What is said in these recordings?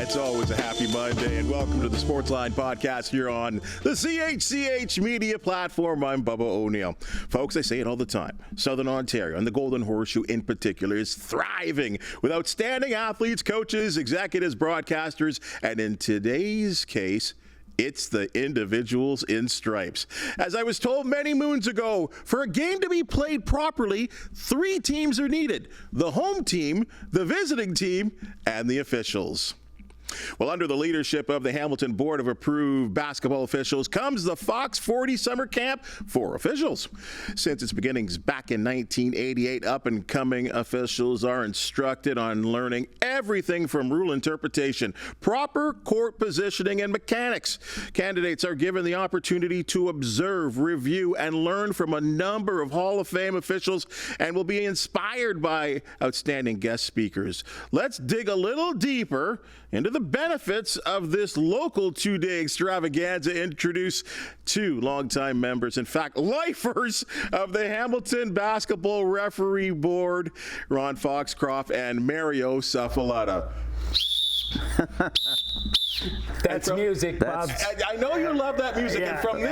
It's always a happy Monday, and welcome to the Sportsline Podcast here on the CHCH Media Platform. I'm Bubba O'Neill. Folks, I say it all the time. Southern Ontario, and the Golden Horseshoe in particular, is thriving with outstanding athletes, coaches, executives, broadcasters, and in today's case, it's the individuals in stripes. As I was told many moons ago, for a game to be played properly, 3 teams are needed: the home team, the visiting team, and the officials. Well, under the leadership of the Hamilton Board of Approved Basketball Officials comes the Fox 40 Summer Camp for officials. Since its beginnings back in 1988, up-and-coming officials are instructed on learning everything from rule interpretation, proper court positioning, and mechanics. Candidates are given the opportunity to observe, review, and learn from a number of Hall of Fame officials and will be inspired by outstanding guest speakers. Let's dig a little deeper into the benefits of this local 2-day extravaganza. Introduce 2 longtime members, in fact, lifers of the Hamilton Basketball Referee Board, Ron Foxcroft and Mario Suffoletta. That's music, Bob. I know you love that music, and from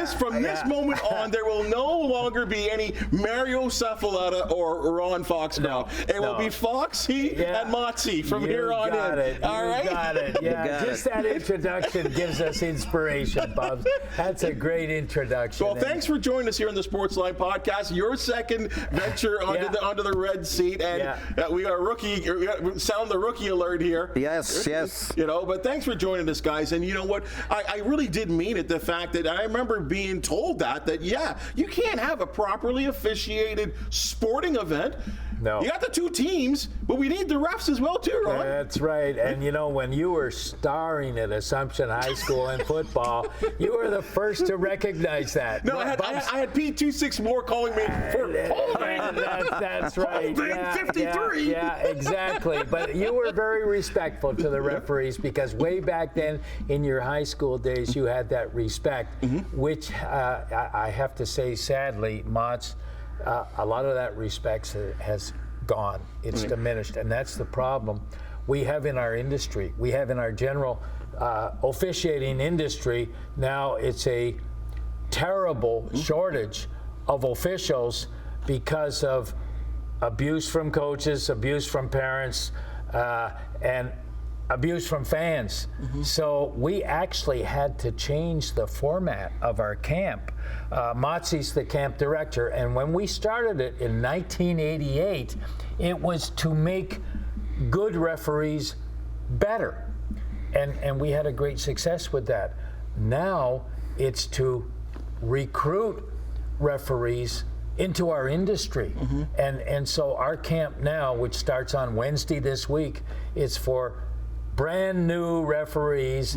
this moment on, there will no longer be any Mario Suffoletta or Ron Foxcroft. It will be Foxy and Motzi from here on in. All right? Got it. Yeah, just that introduction gives us inspiration, Bob. That's a great introduction. Well, thanks for joining us here on the Sportsline Podcast. Your second venture onto the red seat, and we got a rookie. Sound the rookie alert here. Yes. But thanks for joining us, guys. And you know what? I really did mean it. The fact that I remember being told that you can't have a properly officiated sporting event. No. You got the 2 teams, but we need the refs as well too, Ron. That's right. And when you were starring at Assumption High School in football, you were the first to recognize that. No, I had Pete 26 more calling me for holding. That's right. Holding 53. Yeah, exactly. But you were very respectful to the referees because way back then in your high school days, you had that respect, which I have to say, sadly, Mott's, a lot of that respect has gone. It's diminished, and that's the problem we have in our industry. We have in our general officiating industry now. It's a terrible shortage of officials because of abuse from coaches, abuse from parents, and abuse from fans. So we actually had to change the format of our camp. Motzi's the camp director, and when we started it in 1988, it was to make good referees better. And we had a great success with that. Now it's to recruit referees into our industry. And so our camp now, which starts on Wednesday this week, is for brand new referees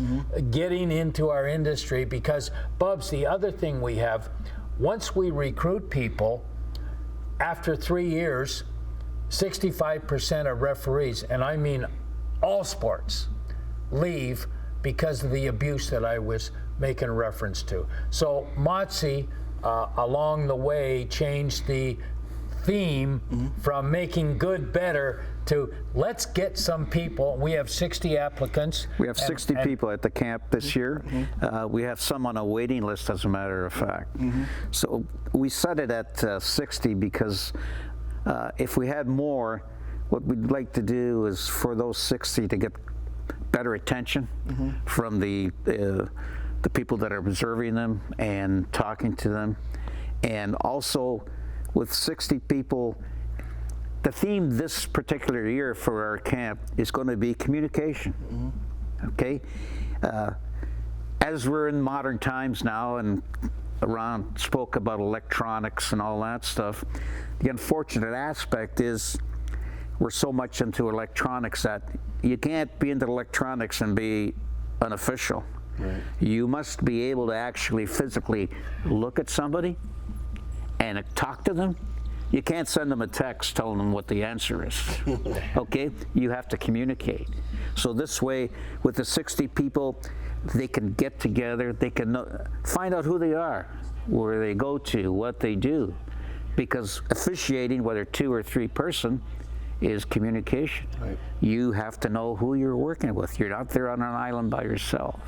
getting into our industry because, Bubs, the other thing we have, once we recruit people, after 3 years, 65% of referees, and I mean all sports, leave because of the abuse that I was making reference to. So Motzi, along the way, changed the theme from making good better to let's get some people. We have 60 applicants. We have 60 people at the camp this year. We have some on a waiting list, as a matter of fact. So we set it at 60 because if we had more, what we'd like to do is for those 60 to get better attention from the people that are observing them and talking to them. And also with 60 people, the theme this particular year for our camp is going to be communication. Okay? As we're in modern times now, and Ron spoke about electronics and all that stuff, the unfortunate aspect is we're so much into electronics that you can't be into electronics and be an official. Right. You must be able to actually physically look at somebody and talk to them. You can't send them a text telling them what the answer is. Okay? You have to communicate. So this way, with the 60 people, they can get together, they can find out who they are, where they go to, what they do. Because officiating, whether 2 or 3 person, is communication. Right. You have to know who you're working with. You're not there on an island by yourself.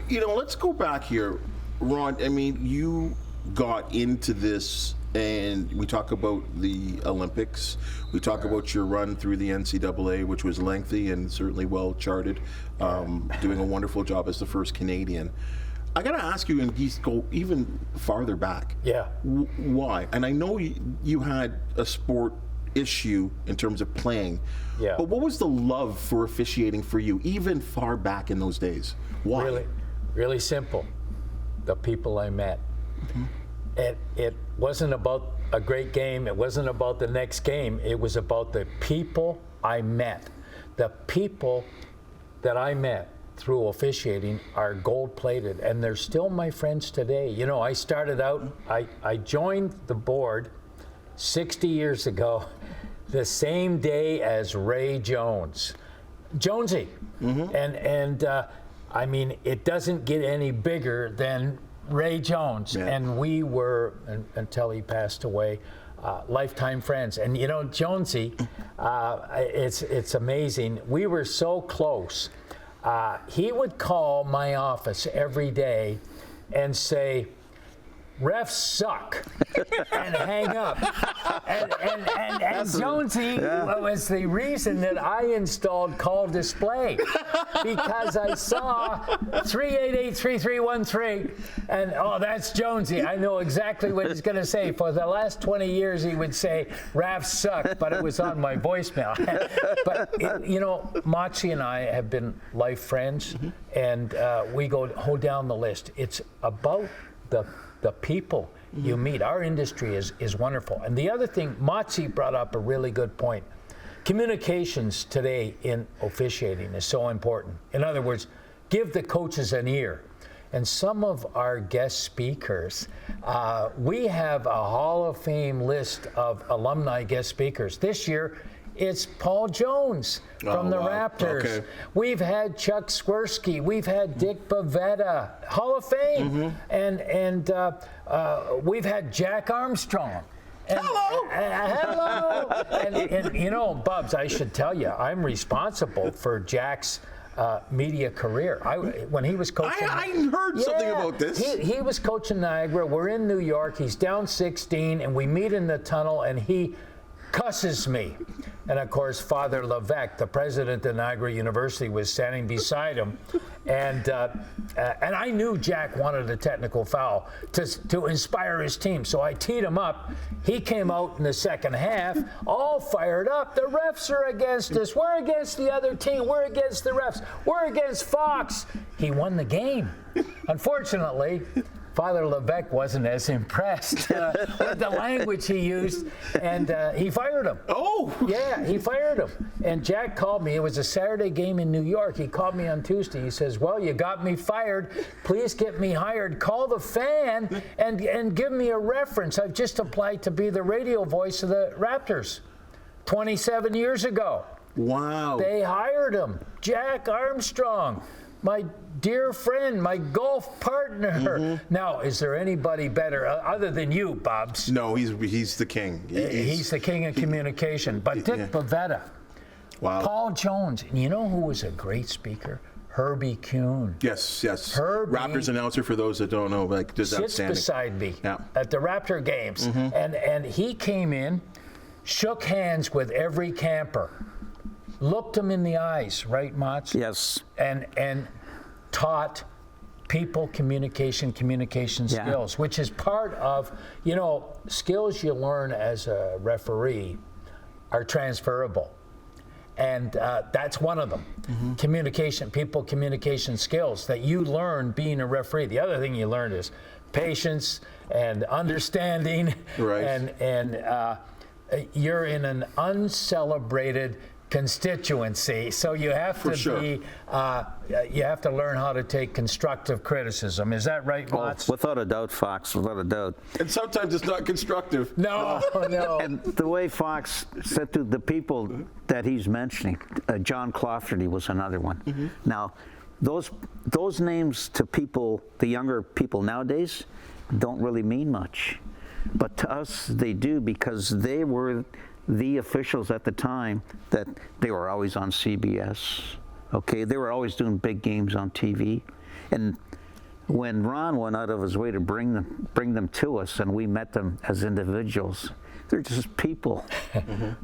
Let's go back here, Ron. I mean, you got into this, and we talk about the Olympics. We talk about your run through the NCAA, which was lengthy and certainly well charted, doing a wonderful job as the first Canadian. I got to ask you, and go even farther back. Yeah. Why? And I know you had a sport issue in terms of playing. Yeah. But what was the love for officiating for you, even far back in those days? Why? Really, really simple. The people I met. It wasn't about a great game. It wasn't about the next game. It was about the people I met. The people that I met through officiating are gold-plated, and they're still my friends today. You know, I started out, I joined the board 60 years ago, the same day as Ray Jones. Jonesy. And I mean, it doesn't get any bigger than Ray Jones. Yeah. And we were, until he passed away, lifetime friends. And you know, Jonesy, it's amazing. We were so close. He would call my office every day and say, refs suck, and hang up. And Jonesy was the reason that I installed call display, because I saw 388-3313, and that's Jonesy. I know exactly what he's going to say. For the last 20 years, he would say, refs suck, but it was on my voicemail. But, you know, Motsy and I have been life friends, and we go down the list. It's about the people you meet. Our industry is wonderful. And the other thing, Motsy brought up a really good point. Communications today in officiating is so important. In other words, give the coaches an ear. And some of our guest speakers, we have a Hall of Fame list of alumni guest speakers. This year, it's Paul Jones from the Raptors. Okay. We've had Chuck Swirsky. We've had Dick Bavetta, Hall of Fame, and we've had Jack Armstrong. And, hello. And you know, Bubs, I should tell you, I'm responsible for Jack's media career. When he was coaching, I heard something about this. He was coaching Niagara. We're in New York. He's down 16, and we meet in the tunnel, and he cusses me. And of course, Father Levesque, the president of Niagara University, was standing beside him. And I knew Jack wanted a technical foul to inspire his team. So I teed him up. He came out in the second half, all fired up. The refs are against us. We're against the other team. We're against the refs. We're against Fox. He won the game. Unfortunately, Father Levesque wasn't as impressed with the language he used, and he fired him. Oh! Yeah, he fired him. And Jack called me. It was a Saturday game in New York. He called me on Tuesday. He says, well, you got me fired. Please get me hired. Call the Fan and give me a reference. I've just applied to be the radio voice of the Raptors 27 years ago. Wow. They hired him. Jack Armstrong, my dear friend, my golf partner. Now, is there anybody better other than you, Bobs? No, he's the king. He's the king of communication. But Dick Bavetta, wow. Paul Jones, and you know who was a great speaker? Herbie Kuhn. Yes. Herbie Raptors announcer, for those that don't know, like, just sits outstanding. beside me at the Raptor games, and he came in, shook hands with every camper, looked him in the eyes, right, Mats? Yes. And taught people communication skills, which is part of, you know, skills you learn as a referee are transferable. And that's one of them. People communication skills that you learn being a referee. The other thing you learn is patience and understanding. Right. And you're in an uncelebrated constituency, so you have to you have to learn how to take constructive criticism. Is that right, Mats? Without a doubt, Fox, without a doubt. And sometimes it's not constructive. No. And the way Fox said to the people that he's mentioning, John Clafferty was another one. Now, those names to people, the younger people nowadays, don't really mean much. But to us, they do, because they were the officials at the time that they were always on CBS. Okay, they were always doing big games on TV, and when Ron went out of his way to bring them to us, and we met them as individuals, they're just people,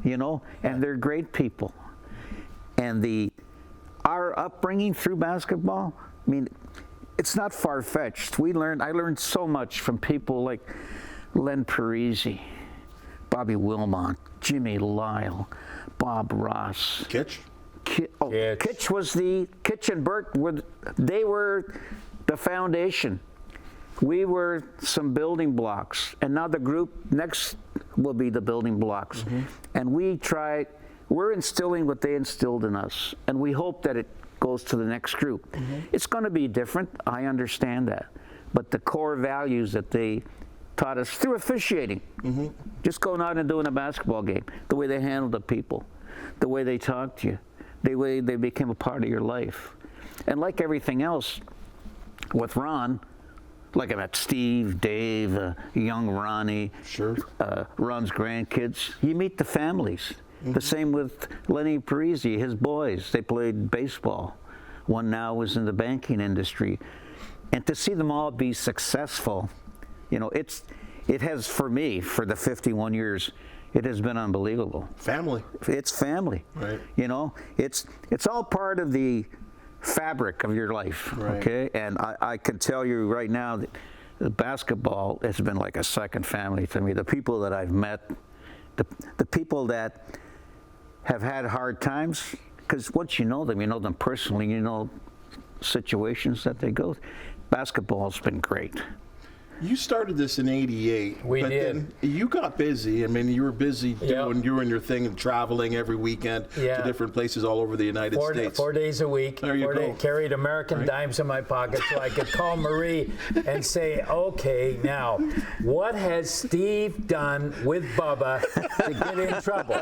you know, and they're great people. And our upbringing through basketball, I mean, it's not far-fetched. I learned so much from people like Len Parisi, Bobby Wilmot, Jimmy Lyle, Bob Ross. Kitch? Kitch and Burt they were the foundation. We were some building blocks, and now the group next will be the building blocks. And we're instilling what they instilled in us, and we hope that it goes to the next group. It's going to be different, I understand that, but the core values that they taught us through officiating, just going out and doing a basketball game, the way they handled the people, the way they talked to you, the way they became a part of your life. And like everything else, with Ron, like I met Steve, Dave, young Ronnie, Ron's grandkids, you meet the families. The same with Lenny Parisi, his boys, they played baseball. One now was in the banking industry. And to see them all be successful, you know, it has, for me, for the 51 years, it has been unbelievable. Family. It's family. Right. You know, it's all part of the fabric of your life. Right. Okay. And I can tell you right now that the basketball has been like a second family to me. The people that I've met, the people that have had hard times, because once you know them personally, you know situations that they go through. Basketball's been great. You started this in '88. We but did. Then you got busy. I mean, you were busy doing your thing and traveling every weekend to different places all over the United States. 4 days a week. There you go. Carried American dimes in my pocket so I could call Marie and say, okay, now, what has Steve done with Bubba to get in trouble?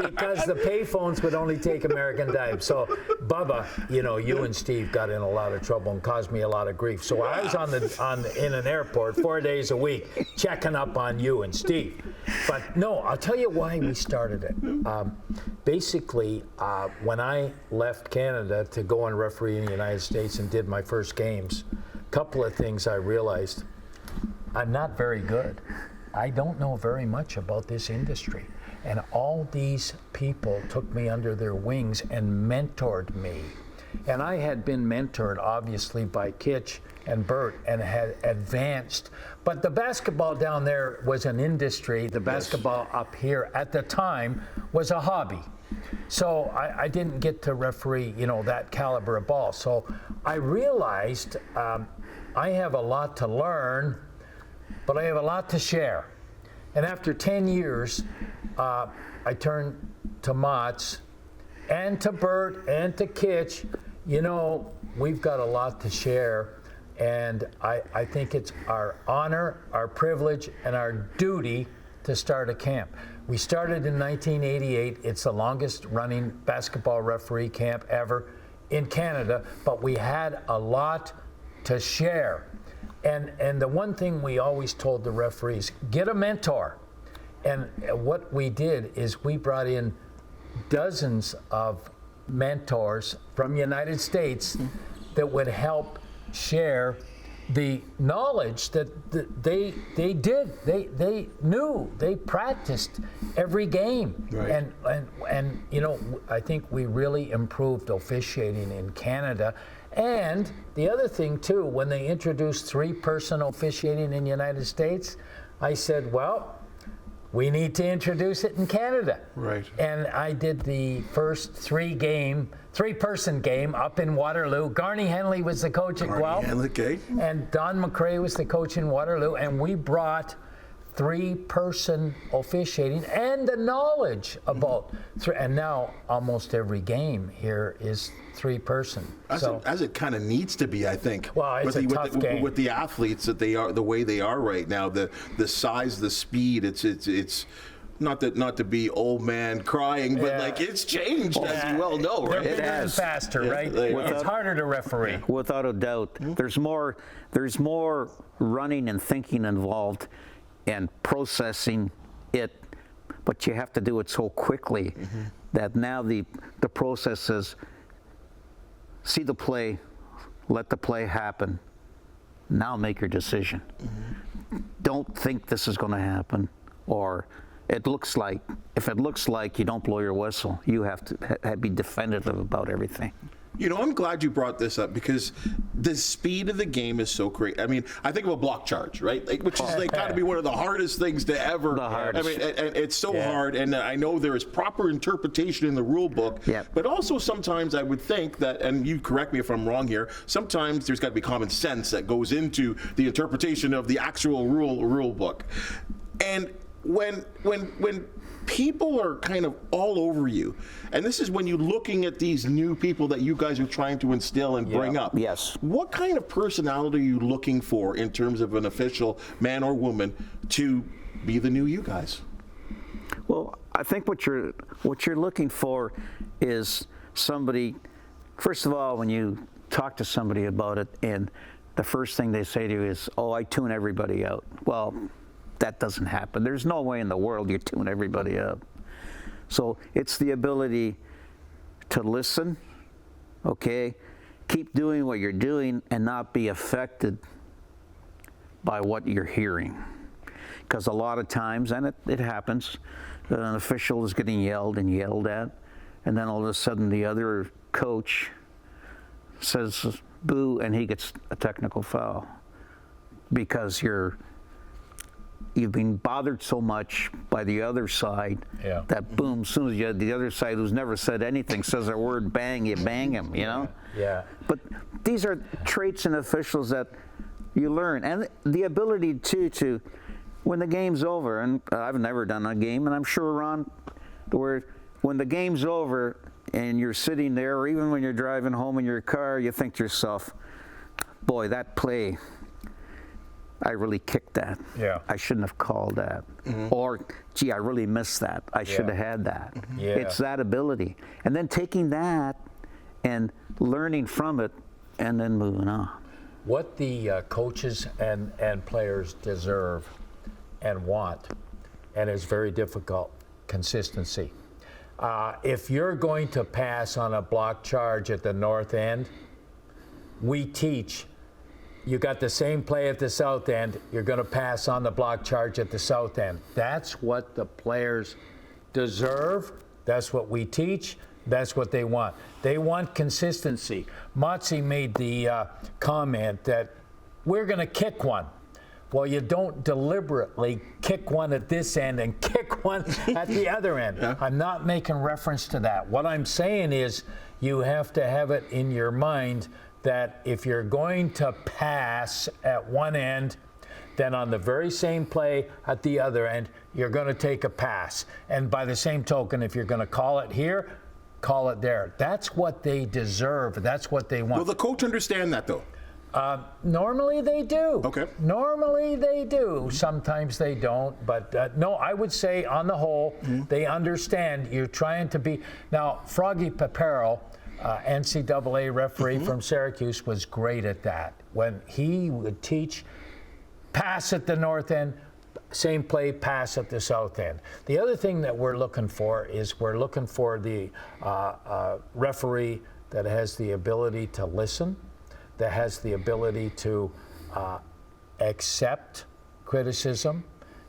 Because the payphones would only take American dimes. So Bubba, you know, you and Steve got in a lot of trouble and caused me a lot of grief. So I was in an airport 4 days a week checking up on you and Steve. But no, I'll tell you why we started it. Basically, when I left Canada to go and referee in the United States and did my first games, a couple of things I realized. I'm not very good. I don't know very much about this industry. And all these people took me under their wings and mentored me. And I had been mentored, obviously, by Kitch and Bert and had advanced. But the basketball down there was an industry. The basketball up here at the time was a hobby. So I didn't get to referee, you know, that caliber of ball. So I realized I have a lot to learn, but I have a lot to share. And after 10 years, I turned to Motts and to Bert and to Kitch. You know, we've got a lot to share, and I think it's our honor, our privilege, and our duty to start a camp. We started in 1988. It's the longest running basketball referee camp ever in Canada, but we had a lot to share. And the one thing we always told the referees, get a mentor. And what we did is we brought in dozens of mentors from the United States that would help share the knowledge that they knew, they practiced every game. Right. And you know, I think we really improved officiating in Canada. And the other thing too, when they introduced 3-person officiating in the United States, I said, well, we need to introduce it in Canada. Right. And I did the first 3-person game up in Waterloo. Garney Henley was the coach at Guelph. And Don McRae was the coach in Waterloo. And we brought 3-person officiating and the knowledge about and now almost every game here is 3-person. As it kind of needs to be, I think. Well, it's a tough game. With the athletes that they are, the way they are right now, the size, the speed, it's not to be old man crying, but like it's changed, as you well know, right? They're bigger and faster, right? It's harder to referee. Without a doubt. There's more running and thinking involved and processing it but you have to do it so quickly that now the process is see the play, let the play happen, now make your decision. Don't think this is going to happen, or it looks like. If it looks like, you don't blow your whistle. You have to be definitive about everything. You know, I'm glad you brought this up because the speed of the game is so great. I mean, I think of a block charge, right? Like, which is got to be one of the hardest things to ever. The hardest. I mean, and it's so hard, and I know there is proper interpretation in the rule book. But also sometimes I would think that, and you correct me if I'm wrong here, sometimes there's got to be common sense that goes into the interpretation of the actual rule book. And when people are kind of all over you, and this is when you're looking at these new people that you guys are trying to instill and bring up. Yes. What kind of personality are you looking for in terms of an official, man or woman, to be the new you guys? Well, I think what you're looking for is somebody. First of all, when you talk to somebody about it, and the first thing they say to you is, "Oh, I tune everybody out." Well, that doesn't happen. There's no way in the world you tune everybody up. So it's the ability to listen, okay? Keep doing what you're doing and not be affected by what you're hearing. Because a lot of times, and it happens, an official is getting yelled and yelled at, and then all of a sudden the other coach says boo, and he gets a technical foul because you've been bothered so much by the other side that boom, as soon as the other side who's never said anything says a word, bang, you bang him, you know? Yeah. But these are traits in officials that you learn. And the ability to when the game's over, and I've never done a game, and I'm sure, Ron, where when the game's over and you're sitting there, or even when you're driving home in your car, you think to yourself, boy, that play, I really kicked that. Yeah. I shouldn't have called that. Or, gee, I really missed that. I should have had that. It's that ability. And then taking that and learning from it and then moving on. What the coaches and players deserve and want, and it's very difficult, consistency. If you're going to pass on a block charge at the north end, we teach you got the same play at the south end, you're going to pass on the block charge at the south end. That's what the players deserve. That's what we teach. That's what they want. They want consistency. Motzi made the comment that we're going to kick one. Well, you don't deliberately kick one at this end and kick one at the other end. I'm not making reference to that. What I'm saying is you have to have it in your mind that if you're going to pass at one end, then on the very same play at the other end, you're going to take a pass. And by the same token, if you're going to call it here, call it there. That's what they deserve. That's what they want. Will the coach understand that, though? Normally they do. Okay. Normally they do. Sometimes they don't. But no, I would say on the whole, they understand you're trying to be. Now, Froggy Papero, NCAA referee from Syracuse, was great at that. When he would teach, pass at the north end, same play, pass at the south end. The other thing that we're looking for is we're looking for the referee that has the ability to listen, that has the ability to accept criticism,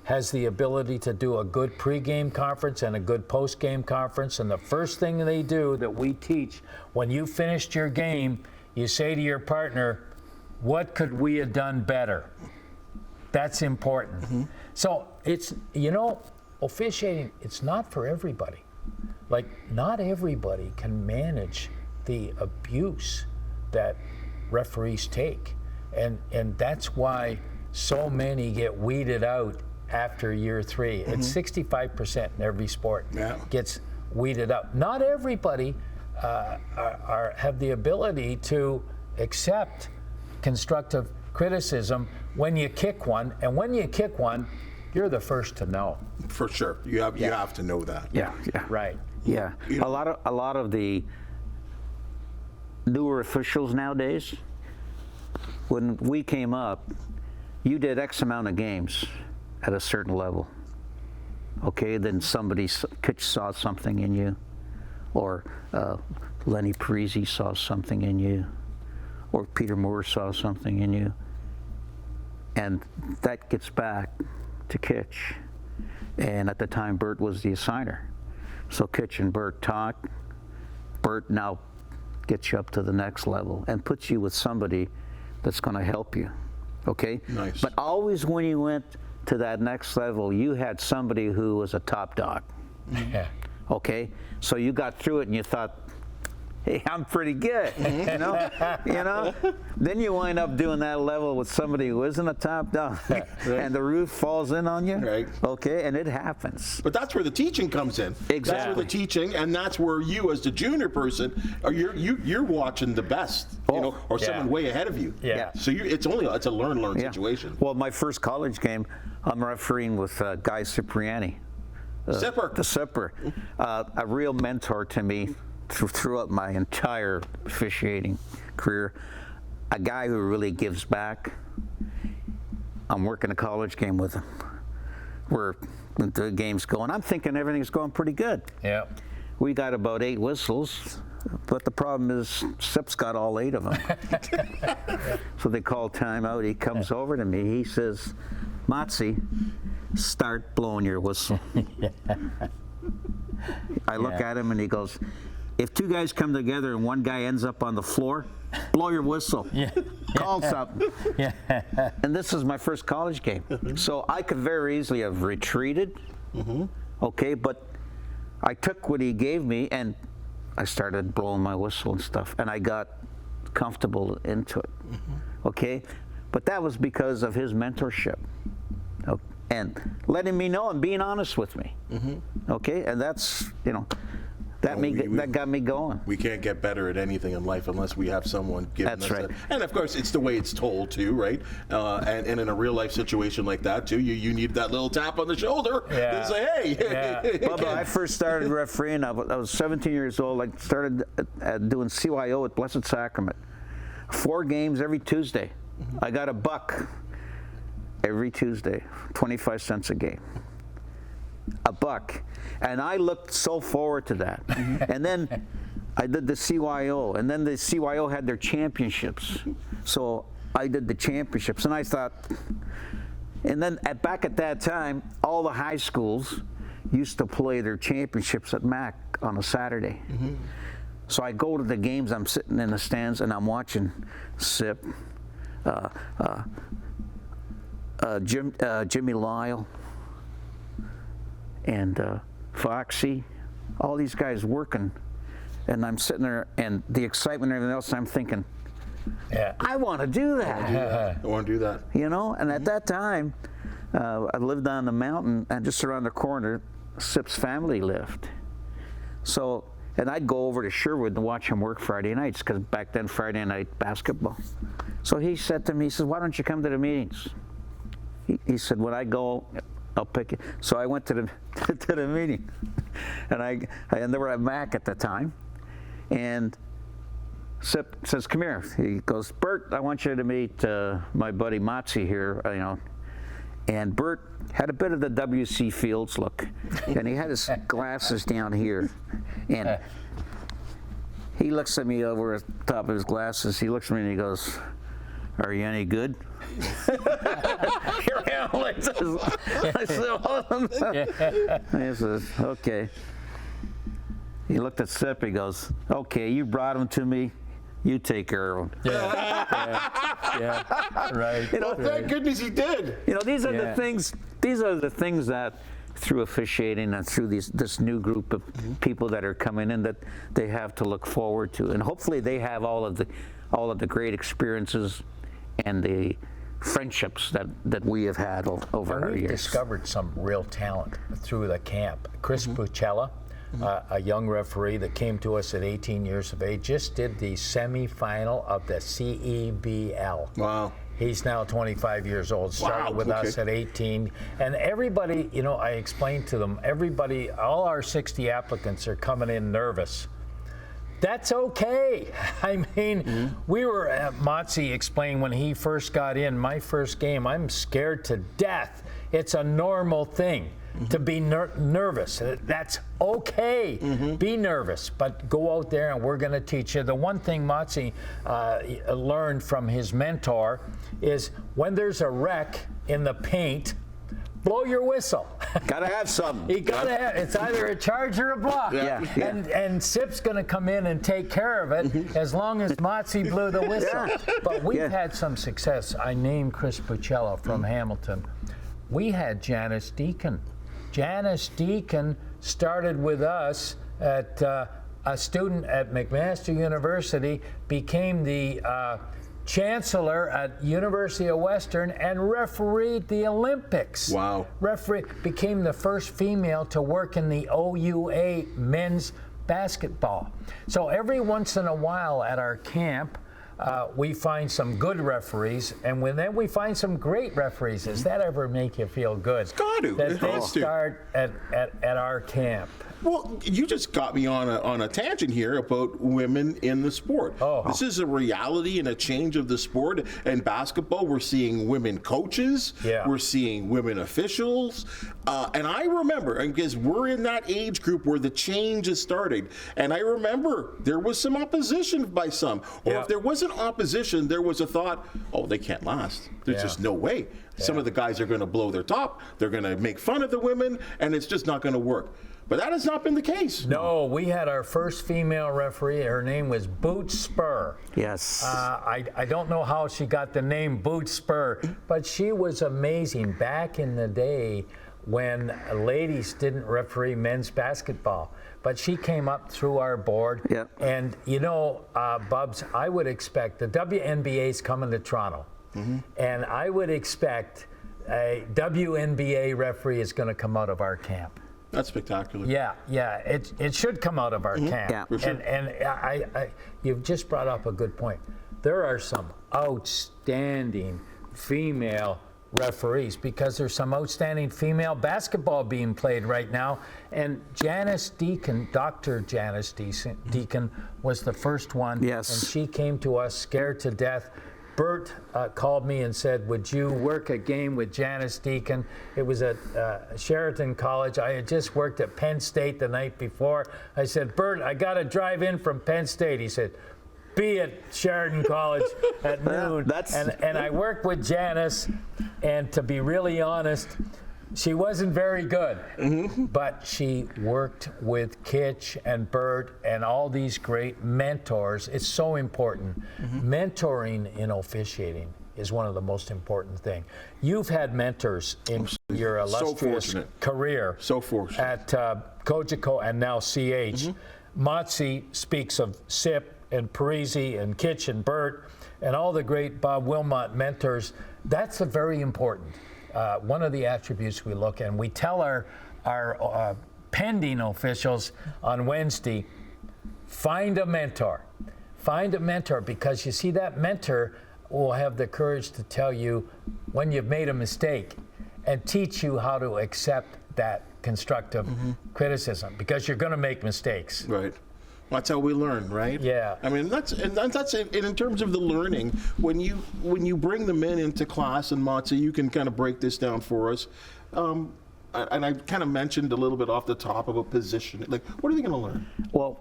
has the ability to do a good pregame conference and a good postgame conference. And the first thing they do that we teach, when you finished your game, you say to your partner, what could we have done better? That's important. So it's, officiating, it's not for everybody. Like, not everybody can manage the abuse that referees take. And that's why so many get weeded out after year 3. It's 65% in every sport gets weeded out. Not everybody have the ability to accept constructive criticism when you kick one. And when you kick one, you're the first to know. For sure. You have to know that. Yeah. Right. Yeah. A lot of the newer officials nowadays, when we came up, you did X amount of games at a certain level. Okay, then Kitch saw something in you, or Lenny Parisi saw something in you, or Peter Moore saw something in you, and that gets back to Kitch. And at the time, Bert was the assigner. So Kitch and Bert talk. Bert now gets you up to the next level and puts you with somebody that's going to help you. Okay? Nice. But always when you went to that next level, you had somebody who was a top dog. Yeah. Okay? So you got through it and you thought, hey, I'm pretty good, you know? Then you wind up doing that level with somebody who isn't a top dog, Right. and the roof falls in on you, Right. okay, and it happens. But that's where the teaching comes in. That's where Exactly. the teaching, and that's where you, as the junior person, you're watching the best, you know, or yeah. someone way ahead of you. Yeah. So it's a learn Yeah. situation. Well, my first college game, I'm refereeing with Guy Cipriani. Sipper. The Sipper, a real mentor to me throughout my entire officiating career, a guy who really gives back. I'm working a college game with him. The game's going. I'm thinking everything's going pretty good. Yeah. We got about 8 whistles, but the problem is Sip's got all 8 of them. So they call timeout. He comes over to me. He says, "Motzi, start blowing your whistle." I look at him and he goes, "If 2 guys come together and 1 guy ends up on the floor, blow your whistle. Yeah. Call something." Yeah. And this is my first college game. So I could very easily have retreated, okay, but I took what he gave me and I started blowing my whistle and stuff, and I got comfortable into it, okay? But that was because of his mentorship. And letting me know and being honest with me, okay? And that's, that got me going. We can't get better at anything in life unless we have someone giving That's us right. it. And of course, it's the way it's told too, right? And in a real life situation like that too, you need that little tap on the shoulder Yeah. and say, hey. Yeah. Bubba, I first started refereeing, I was 17 years old. I started doing CYO at Blessed Sacrament. 4 games every Tuesday. I got $1 every Tuesday, 25 cents a game. $1. And I looked so forward to that. And then I did the CYO, and then the CYO had their championships. So I did the championships, and I thought, and then back at that time, all the high schools used to play their championships at MAC on a Saturday. So I go to the games, I'm sitting in the stands, and I'm watching Sip, Jimmy Lyle, and Foxy, all these guys working, and I'm sitting there, and the excitement and everything else, I'm thinking, Yeah. I want to do that, I want to do that. And at that time, I lived on the mountain, and just around the corner, Sip's family lived. So, and I'd go over to Sherwood and watch him work Friday nights, because back then, Friday night basketball. So he said to me, he said, "Why don't you come to the meetings?" He said, "When I go, I'll pick you." So I went to the to the meeting, and they were at MAC at the time, and Sip says, "Come here." He goes, "Bert, I want you to meet my buddy Motzi here, And Bert had a bit of the W.C. Fields look, and he had his glasses down here, and he looks at me over the top of his glasses. He looks at me and he goes, "Are you any good?" Here I am, like this. I said, "Hold on." He says, "Okay." He looked at Sip. He goes, "Okay, you brought him to me. You take care of him." Yeah. Right. Thank goodness he did. These are Yeah. the things. These are the things that, through officiating and through this new group of people that are coming in, that they have to look forward to, and hopefully they have all of the great experiences and the friendships that we have had over our We've years. discovered some real talent through the camp. Chris Bucella, a young referee that came to us at 18 years of age, just did the semifinal of the CEBL. Wow. He's now 25 years old, started with us at 18. And everybody, I explained to them, all our 60 applicants are coming in nervous. that's okay. I mean, we were at Motzi explained when he first got in, my first game, I'm scared to death. It's a normal thing to be nervous. That's okay. Be nervous, but go out there and we're going to teach you. The one thing Motzi learned from his mentor is when there's a wreck in the paint, blow your whistle. Gotta have some. You gotta have. It's either a charge or a block. Yeah. And Sip's gonna come in and take care of it as long as Motzi blew the whistle. But we've had some success. I named Chris Buccello from Hamilton. We had Janice Deacon. Janice Deacon started with us at a student at McMaster University, became the chancellor at University of Western, and refereed the Olympics. Wow. Became the first female to work in the OUA men's basketball. So every once in a while at our camp, we find some good referees, and then we find some great referees. Does that ever make you feel good? It's got to. That they start at our camp. Well, you just got me on a tangent here about women in the sport. This is a reality and a change of the sport. And basketball, we're seeing women coaches. Yeah. We're seeing women officials. And I remember, because we're in that age group where the change is starting. And I remember there was some opposition by some. Or if there wasn't opposition, there was a thought, oh, they can't last. There's just no way. Some of the guys are going to blow their top. They're going to make fun of the women. And it's just not going to work. But that has not been the case. No, we had our first female referee. Her name was Boot Spur. Yes. I don't know how she got the name Boot Spur, but she was amazing back in the day when ladies didn't referee men's basketball. But she came up through our board. Yep. And, you know, Bubs, I would expect the WNBA's coming to Toronto. And I would expect a WNBA referee is going to come out of our camp. That's spectacular. Yeah, it should come out of our camp. Yeah. For sure. And I you've just brought up a good point. There are some outstanding female referees because there's some outstanding female basketball being played right now. And Janice Deacon, Dr. Janice Deacon, was the first one. Yes. And she came to us scared to death. Bert called me and said, would you work a game with Janice Deacon? It was at Sheraton College. I had just worked at Penn State the night before. I said, Bert, I got to drive in from Penn State. He said, be at Sheraton College at noon. And I worked with Janice, and to be really honest, she wasn't very good, but she worked with Kitch and Bert and all these great mentors. It's so important. Mentoring in officiating is one of the most important things. You've had mentors in your illustrious career. So fortunate. At Cogeco and now CH. Motzi speaks of Sip and Parisi and Kitch and Bert and all the great Bob Wilmot mentors. That's a very important. One of the attributes we look at, and we tell our pending officials on Wednesday, find a mentor. Find a mentor, because you see that mentor will have the courage to tell you when you've made a mistake and teach you how to accept that constructive criticism, because you're going to make mistakes. Right. That's how we learn, right? Yeah. I mean, that's in terms of the learning. When you bring them into class, and Motzi, you can kind of break this down for us. And I kind of mentioned a little bit off the top about position. Like, what are they going to learn? Well,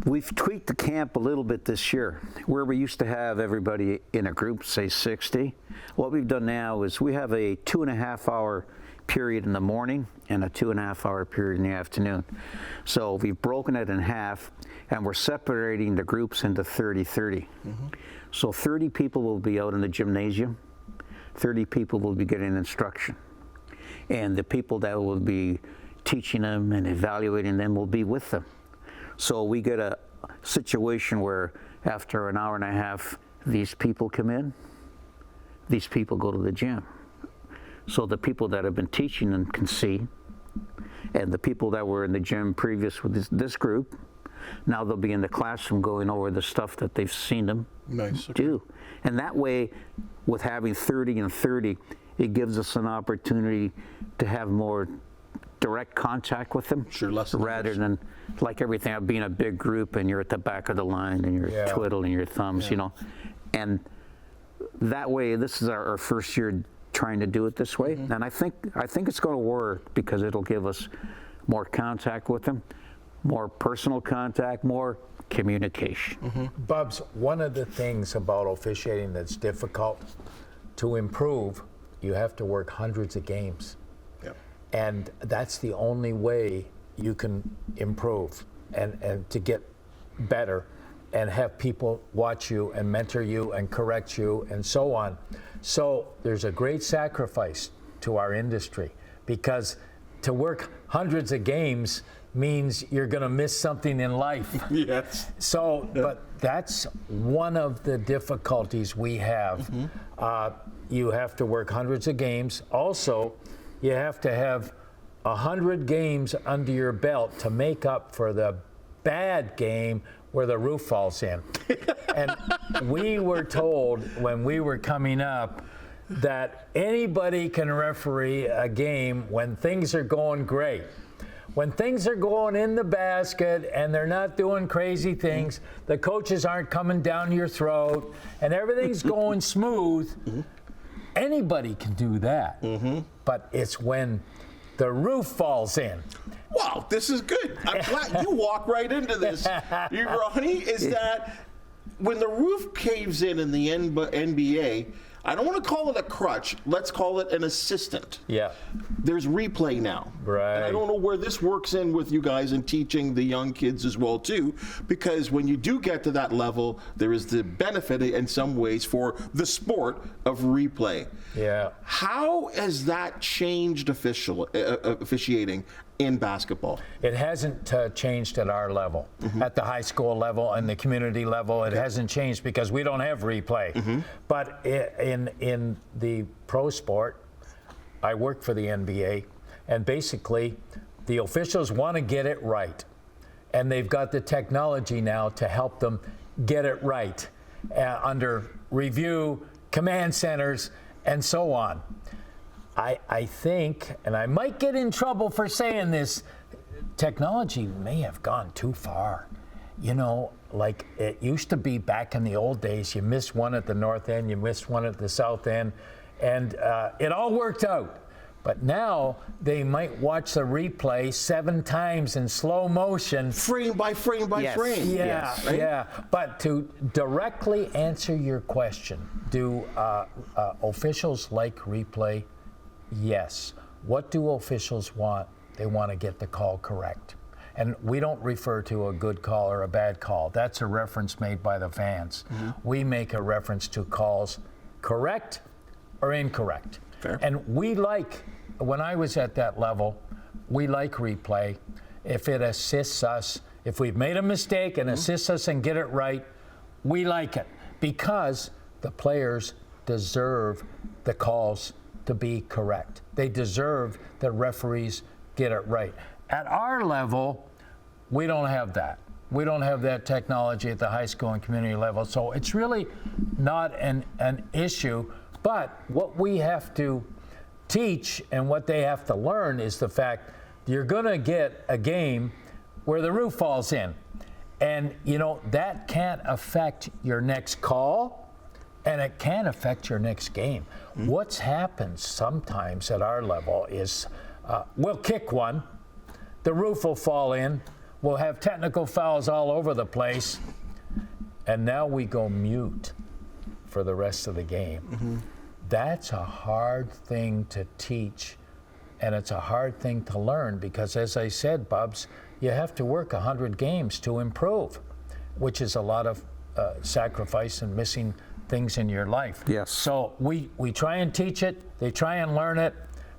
we've tweaked the camp a little bit this year. Where we used to have everybody in a group, say 60, what we've done now is we have a 2.5-hour period in the morning and a 2.5-hour period in the afternoon. So we've broken it in half, and we're separating the groups into 30-30. So 30 people will be out in the gymnasium, 30 people will be getting instruction, and the people that will be teaching them and evaluating them will be with them. So we get a situation where after an hour and a half, these people come in, these people go to the gym. So the people that have been teaching them can see, and the people that were in the gym previous with this group, now they'll be in the classroom going over the stuff that they've seen them do. And that way, with having 30 and 30, it gives us an opportunity to have more direct contact with them. Sure, less than rather than like everything of being a big group and you're at the back of the line and you're twiddling your thumbs, you know. And that way, this is our first year trying to do it this way, and I think it's going to work because it'll give us more contact with them, more personal contact, more communication. Bubs, one of the things about officiating that's difficult to improve, you have to work hundreds of games. Yep. And that's the only way you can improve and to get better and have people watch you and mentor you and correct you and so on. So there's a great sacrifice to our industry because to work hundreds of games means you're going to miss something in life. Yes. So, but that's one of the difficulties we have. You have to work hundreds of games. Also, you have to have 100 games under your belt to make up for the bad game where the roof falls in. And we were told when we were coming up that anybody can referee a game when things are going great. When things are going in the basket and they're not doing crazy things, the coaches aren't coming down your throat, and everything's going smooth, anybody can do that. But it's when the roof falls in. Wow, this is good. I'm glad you walk right into this, Ronnie, is that when the roof caves in the NBA, I don't want to call it a crutch. Let's call it an assistant. Yeah. There's replay now. Right. And I don't know where this works in with you guys and teaching the young kids as well, too, because when you do get to that level, there is the benefit in some ways for the sport of replay. Yeah. How has that changed officiating in basketball? It hasn't changed at our level. At the high school level and the community level, it hasn't changed because we don't have replay. But in the pro sport, I work for the NBA, and basically the officials want to get it right. And they've got the technology now to help them get it right under review, command centers, and so on. I think, and I might get in trouble for saying this, technology may have gone too far. You know, like it used to be back in the old days, you missed one at the north end, you missed one at the south end, and it all worked out. But now they might watch the replay 7 times in slow motion. Frame by frame by frame. Yeah, Yes. Right? yeah. But to directly answer your question, do officials like replay? Yes. What do officials want? They want to get the call correct. And we don't refer to a good call or a bad call. That's a reference made by the fans. We make a reference to calls correct or incorrect. Fair. And we like, when I was at that level, we like replay. If it assists us, if we've made a mistake and assists us and get it right, we like it because the players deserve the calls to be correct. They deserve that referees get it right. At our level, we don't have that. We don't have that technology at the high school and community level, so it's really not an issue. But what we have to teach and what they have to learn is the fact you're going to get a game where the roof falls in. And, you know, that can't affect your next call. And it can affect your next game. What's happened sometimes at our level is we'll kick one, the roof will fall in, we'll have technical fouls all over the place, and now we go mute for the rest of the game. That's a hard thing to teach, and it's a hard thing to learn because, as I said, Bubs, you have to work 100 games to improve, which is a lot of sacrifice and missing things in your life. Yes. So we try and teach it, they try and learn it,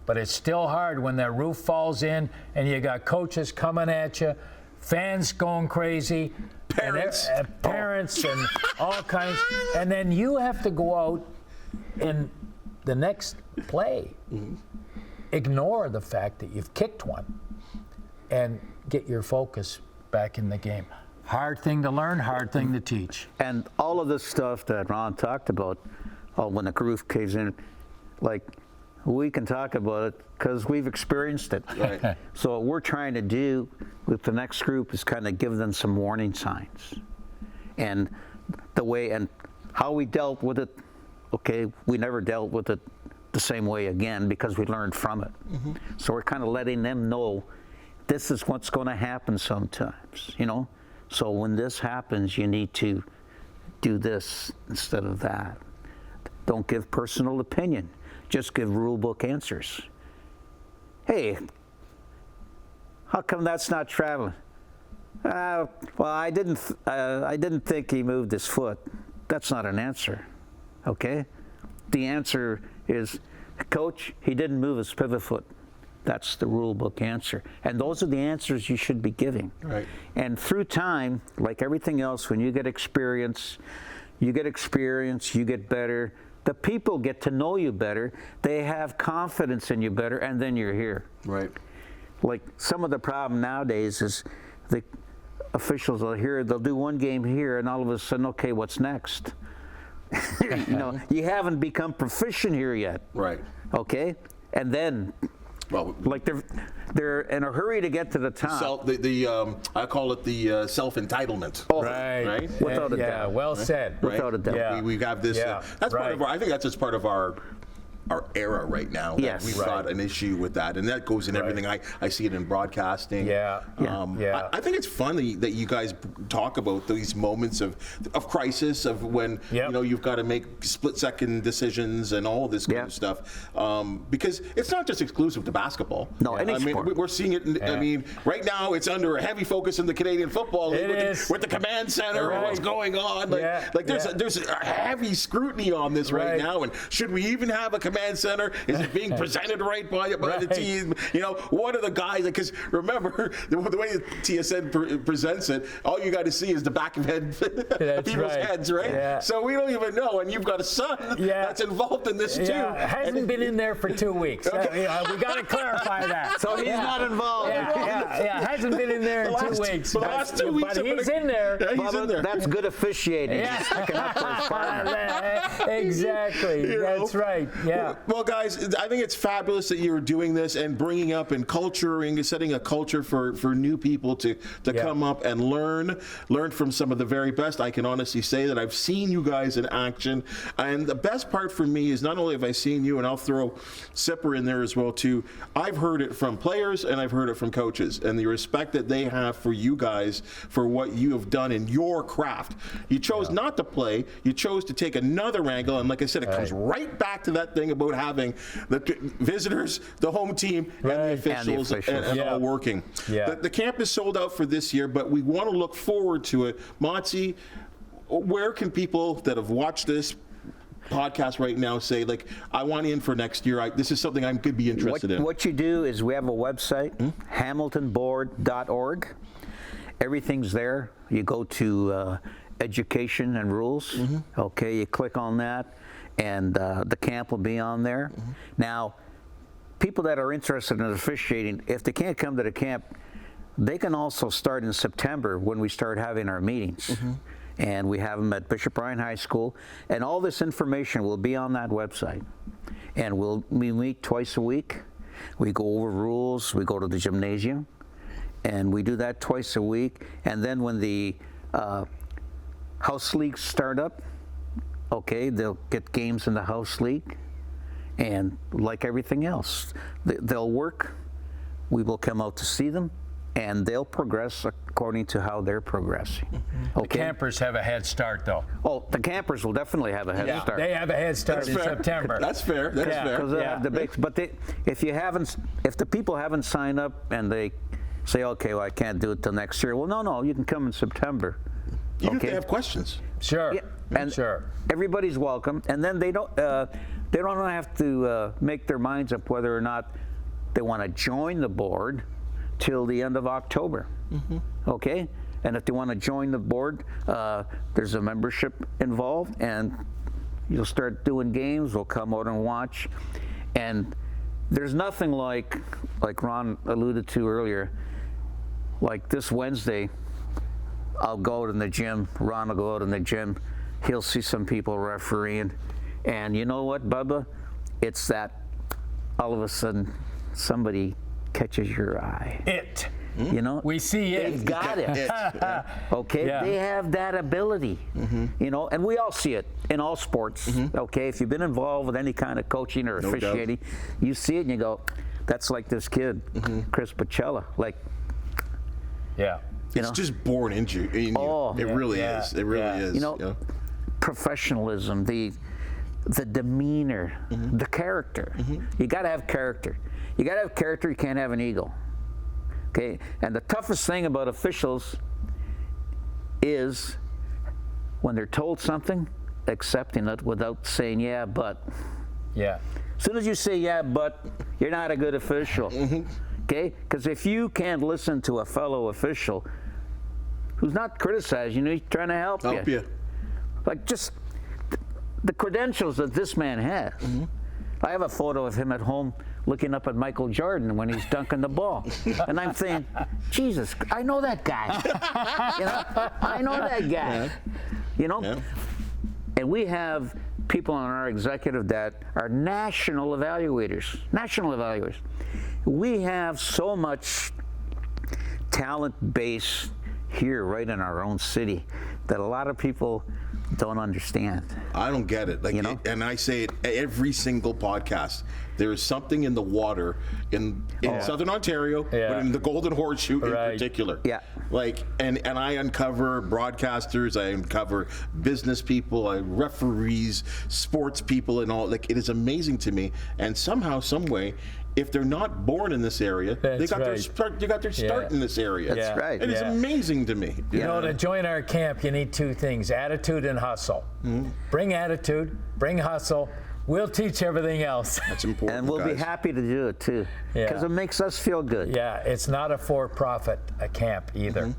but it's still hard when that roof falls in and you got coaches coming at you, fans going crazy, Parents. and parents and all kinds, and then you have to go out in the next play, ignore the fact that you've kicked one and get your focus back in the game. Hard thing to learn, hard thing to teach. And all of this stuff that Ron talked about, when the roof caves in, like we can talk about it because we've experienced it. Right. So what we're trying to do with the next group is kind of give them some warning signs. And the way and how we dealt with it, okay, we never dealt with it the same way again because we learned from it. So we're kind of letting them know this is what's going to happen sometimes, you know. So when this happens, you need to do this instead of that. Don't give personal opinion. Just give rule book answers. Hey, how come that's not traveling? Well, I didn't think he moved his foot. That's not an answer, okay? The answer is, Coach, he didn't move his pivot foot. That's the rule book answer. And those are the answers you should be giving. Right. And through time, like everything else, when you get experience, you get better. The people get to know you better. They have confidence in you better, and then you're here. Right. Like some of the problem nowadays is the officials they'll do one game here, and all of a sudden, okay, what's next? You know, you haven't become proficient here yet. Right. Okay? And then, Well, like they're in a hurry to get to the top. I call it the self-entitlement. Oh, Right. Without a Yeah, doubt. well said. Right? Without a doubt. Yeah. We have this. Yeah, That's part of right. I think that's just part of our era right now. Yes. We've Right. got an issue with that, and that goes in Right. everything. I see it in broadcasting. Yeah. Yeah. I think it's funny that you guys talk about these moments of crisis, of when Yep. you know you've got to make split-second decisions and all this kind Yeah. of stuff, because it's not just exclusive to basketball. No, any I mean, sport. we're seeing it. I Yeah. mean, right now it's under a heavy focus in the Canadian Football League It is. with the command center, Right. what's going on. Like, Yeah, there's yeah. there's a heavy scrutiny on this right Right. now, and should we even have a command center? Is it being presented right by the Right. team? You know, what are the guys? Because remember, the way TSN presents it, all you got to see is the back of people's right. heads, right? Yeah. So we don't even know, and you've got a son Yeah. that's involved in this too. Yeah, hasn't been in there for 2 weeks. We got to clarify that. So he's not involved. Yeah, hasn't been in there in 2 weeks. the last 2 weeks But have been he's a- in there. Yeah, he's in there. That's good officiating. Yeah. He's sticking up for his partner. Exactly. You know? That's right. Yeah. Well, guys, I think it's fabulous that you're doing this and bringing up and culturing, setting a culture for new people to Yeah. come up and learn from some of the very best. I can honestly say that I've seen you guys in action, and the best part for me is not only have I seen you, and I'll throw Sipper in there as well too. I've heard it from players and I've heard it from coaches, and the respect that they have for you guys for what you have done in your craft. You chose not to play. You chose to take another angle, and like I said, it comes right back to that thing about having the visitors, the home team, and the officials, and Yeah. all working. Yeah. The camp is sold out for this year, but we want to look forward to it. Motzi, where can people that have watched this podcast right now say, like, I want in for next year? This is something I could be interested in. What you do is we have a website, hamiltonboard.org. Everything's there. You go to education and rules. Okay, you click on that, and the camp will be on there. Now, people that are interested in officiating, if they can't come to the camp, they can also start in September when we start having our meetings. And we have them at Bishop Bryan High School, and all this information will be on that website. And we meet twice a week. We go over rules. We go to the gymnasium, and we do that twice a week. And then when the house leagues start up, okay, they'll get games in the house league, and like everything else, they'll work. We will come out to see them, and they'll progress according to how they're progressing. The Okay. campers have a head start, though. Oh, the campers will definitely have a head start. They have a head start in September. That's fair. That's Yeah. fair. Because they have the big, but if the people haven't signed up and they say, okay, well, I can't do it till next year. Well, no, you can come in September. Even if Okay. they have questions. Sure. Yeah, and sure. everybody's welcome. And then they don't have to make their minds up whether or not they want to join the board till the end of October. Okay? And if they want to join the board, there's a membership involved, and you'll start doing games. We'll come out and watch. And there's nothing like Ron alluded to earlier, like this Wednesday, I'll go out in the gym, Ron will go out in the gym, he'll see some people refereeing, and you know what, Bubba? It's that all of a sudden somebody catches your eye. You know, we see it. They've got it. Okay, they have that ability. You know, and we all see it in all sports. Okay, if you've been involved with any kind of coaching or officiating, you see it and you go, "That's like this kid, Chris Bacella." Like, it's just born into you. It really is. It really is. You know, professionalism, the demeanor, the character. You got to have character. You got to have character. You can't have an ego. Okay, and the toughest thing about officials is when they're told something, accepting it without saying, yeah, but. Yeah. As soon as you say, yeah, but, you're not a good official. Okay? Because if you can't listen to a fellow official who's not criticizing you, he's trying to help you. Like, just the credentials that this man has. I have a photo of him at home looking up at Michael Jordan when he's dunking the ball. And I'm saying, Jesus, I know that guy. You know, I know that guy. You know? And we have people on our executive that are national evaluators. We have so much talent base here right in our own city that a lot of people don't understand. I don't get it. Like, you know? And I say it every single podcast. There is something in the water in Southern Ontario, but in the Golden Horseshoe in particular. Like, and I uncover broadcasters, I uncover business people, referees, sports people, and all. Like, it is amazing to me. And somehow, some way, if they're not born in this area, they got their start in this area. That's right. And it's amazing to me. You know, to join our camp, you need two things: attitude and hustle. Bring attitude, bring hustle. We'll teach everything else. That's important. And we'll be happy to do it too, because it makes us feel good. Yeah, it's not a for-profit camp either.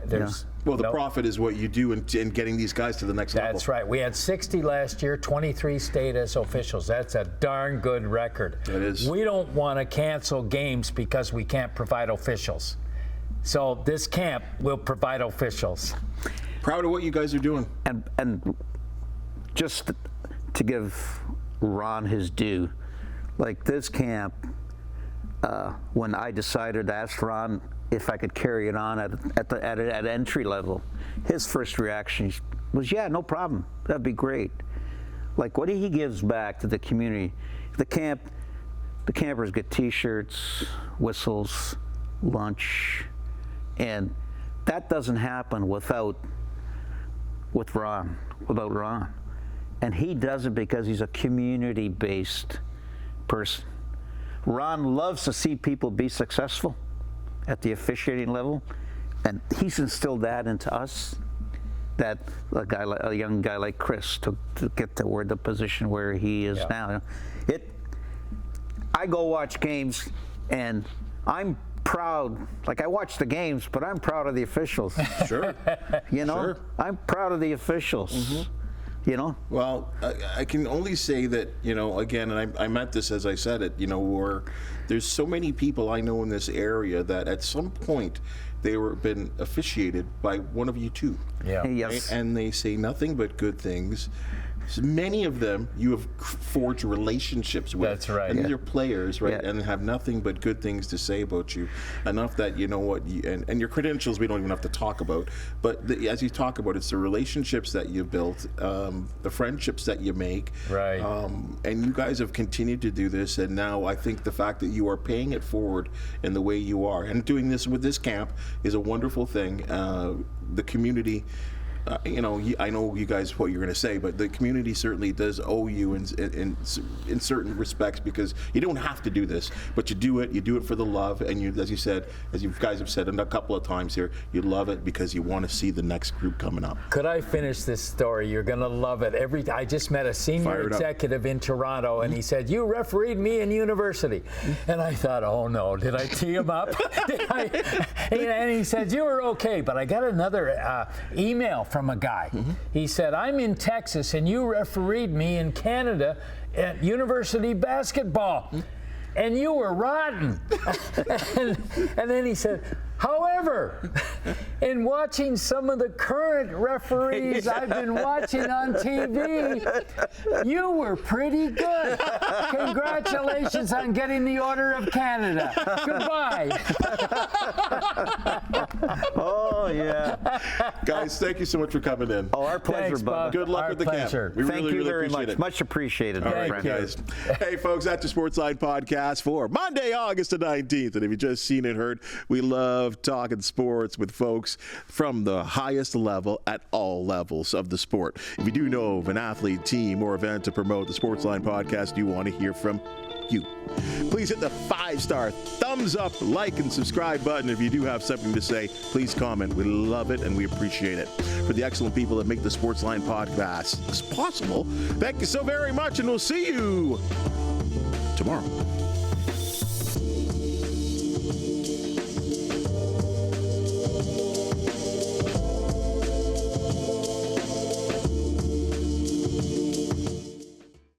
There's well, the profit is what you do in getting these guys to the next level. That's right. We had 60 last year, 23 stayed as officials. That's a darn good record. That is. We don't want to cancel games because we can't provide officials. So this camp will provide officials. Proud of what you guys are doing. And just to give Ron his due, like this camp, when I decided to ask Ron if I could carry it on at entry level, his first reaction was, yeah, no problem. That'd be great. Like, what he gives back to the community. The campers get T-shirts, whistles, lunch, and that doesn't happen without Ron. And he does it because he's a community-based person. Ron loves to see people be successful at the officiating level, and he's instilled that into us, that a young guy like Chris to get to the position where he is now. I go watch games, and I'm proud. Like, I watch the games, but I'm proud of the officials. Sure. You know, I'm proud of the officials. You know? Well, I can only say that, you know, again, and I meant this as I said it, you know, where there's so many people I know in this area that at some point they were been officiated by one of you two. Yeah. Yes. Right? And they say nothing but good things. So many of them you have forged relationships with. That's right. And they're players, right? Yeah. And have nothing but good things to say about you. Enough that, you know what, and your credentials we don't even have to talk about. But as you talk about, it's the relationships that you've built, the friendships that you make. Right. And you guys have continued to do this. And now I think the fact that you are paying it forward in the way you are and doing this with this camp is a wonderful thing. The community. You know, I know you guys what you're going to say, but the community certainly does owe you in certain respects, because you don't have to do this, but you do it. You do it for the love, and you, as you said, as you guys have said a couple of times here, you love it because you want to see the next group coming up. Could I finish this story? You're going to love it. I just met a senior executive in Toronto, and he said, "You refereed me in university," and I thought, "Oh no, did I tee him up?" And he said, "You were okay," but I got another email from a guy. He said, "I'm in Texas and you refereed me in Canada at university basketball and you were rotten." and then he said, "However, However, in watching some of the current referees I've been watching on TV, you were pretty good. Congratulations on getting the Order of Canada. Goodbye. Oh, yeah. Guys, thank you so much for coming in. Oh, our pleasure, Thanks, Bubba. Bob. Good luck Our with the pleasure. camp. We Thank really, you really very appreciate much. it. Much appreciated, All my right, friend. guys. Hey, folks, that's the Sportsline Podcast for Monday, August the 19th. And if you just seen it, heard, we love talking sports with folks from the highest level at all levels of the sport. If you do know of an athlete, team, or event to promote the Sportsline Podcast, you want to hear from you. Please hit the 5-star thumbs up, like, and subscribe button. If you do have something to say, please comment. We love it and we appreciate it. For the excellent people that make the Sportsline Podcast possible, thank you so very much, and we'll see you tomorrow.